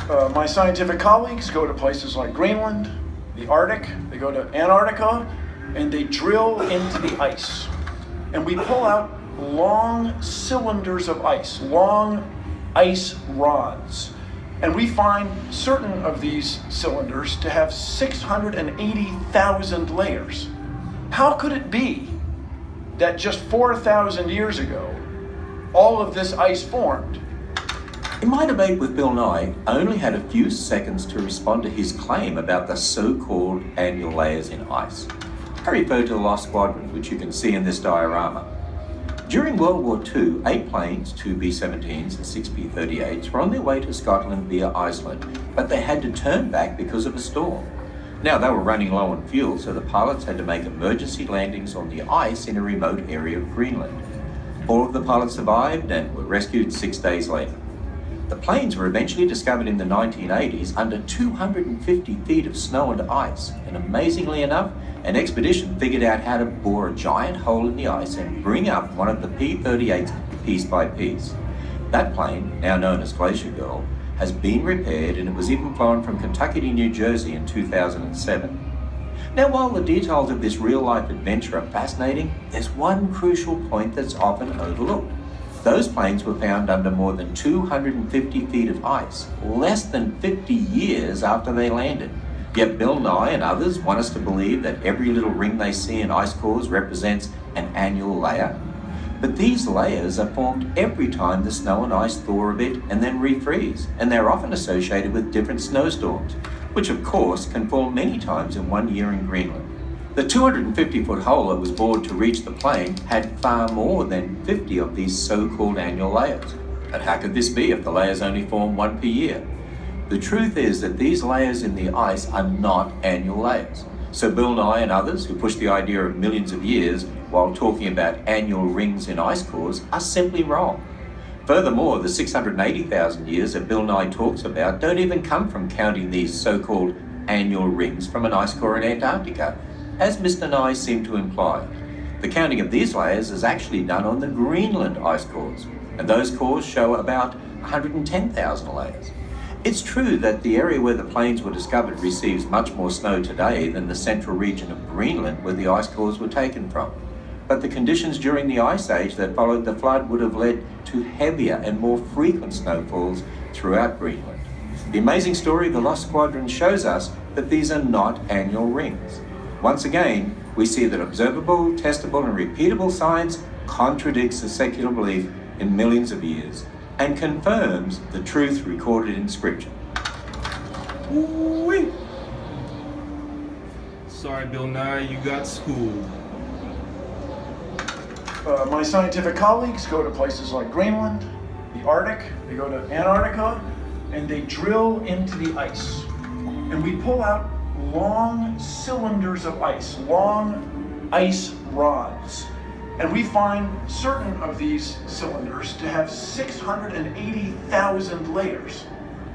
My scientific colleagues go to places like Greenland, the Arctic, they go to Antarctica, and they drill into the ice. And we pull out long cylinders of ice, long ice rods. And we find certain of these cylinders to have 680,000 layers. How could it be that just 4,000 years ago, all of this ice formed? In my debate with Bill Nye, I only had a few seconds to respond to his claim about the so-called annual layers in ice. I refer to the Lost Squadron, which you can see in this diorama. During World War II, 8 planes, 2 B-17s and 6 B-38s, were on their way to Scotland via Iceland, but they had to turn back because of a storm. Now, they were running low on fuel, so the pilots had to make emergency landings on the ice in a remote area of Greenland. All of the pilots survived and were rescued 6 days later. The planes were eventually discovered in the 1980s under 250 feet of snow and ice, and amazingly enough, an expedition figured out how to bore a giant hole in the ice and bring up one of the P-38s piece by piece. That plane, now known as Glacier Girl, has been repaired, and it was even flown from Kentucky to New Jersey in 2007. Now, while the details of this real-life adventure are fascinating, there's one crucial point that's often overlooked. Those planes were found under more than 250 feet of ice, less than 50 years after they landed. Yet Bill Nye and others want us to believe that every little ring they see in ice cores represents an annual layer. But these layers are formed every time the snow and ice thaw a bit and then refreeze, and they're often associated with different snowstorms, which of course can form many times in one year in Greenland. The 250-foot hole that was bored to reach the plane had far more than 50 of these so-called annual layers. But how could this be if the layers only form one per year? The truth is that these layers in the ice are not annual layers. So Bill Nye and others who push the idea of millions of years while talking about annual rings in ice cores are simply wrong. Furthermore, the 680,000 years that Bill Nye talks about don't even come from counting these so-called annual rings from an ice core in Antarctica, as Mr. Nye seemed to imply. The counting of these layers is actually done on the Greenland ice cores, and those cores show about 110,000 layers. It's true that the area where the planes were discovered receives much more snow today than the central region of Greenland where the ice cores were taken from. But the conditions during the ice age that followed the flood would have led to heavier and more frequent snowfalls throughout Greenland. The amazing story of the Lost Squadron shows us that these are not annual rings. Once again, we see that observable, testable, and repeatable science contradicts the secular belief in millions of years and confirms the truth recorded in Scripture. Ooh-wee. Sorry, Bill Nye, you got schooled. My scientific colleagues go to places like Greenland, the Arctic, they go to Antarctica, and they drill into the ice. And we pull out long cylinders of ice, long ice rods. And we find certain of these cylinders to have 680,000 layers.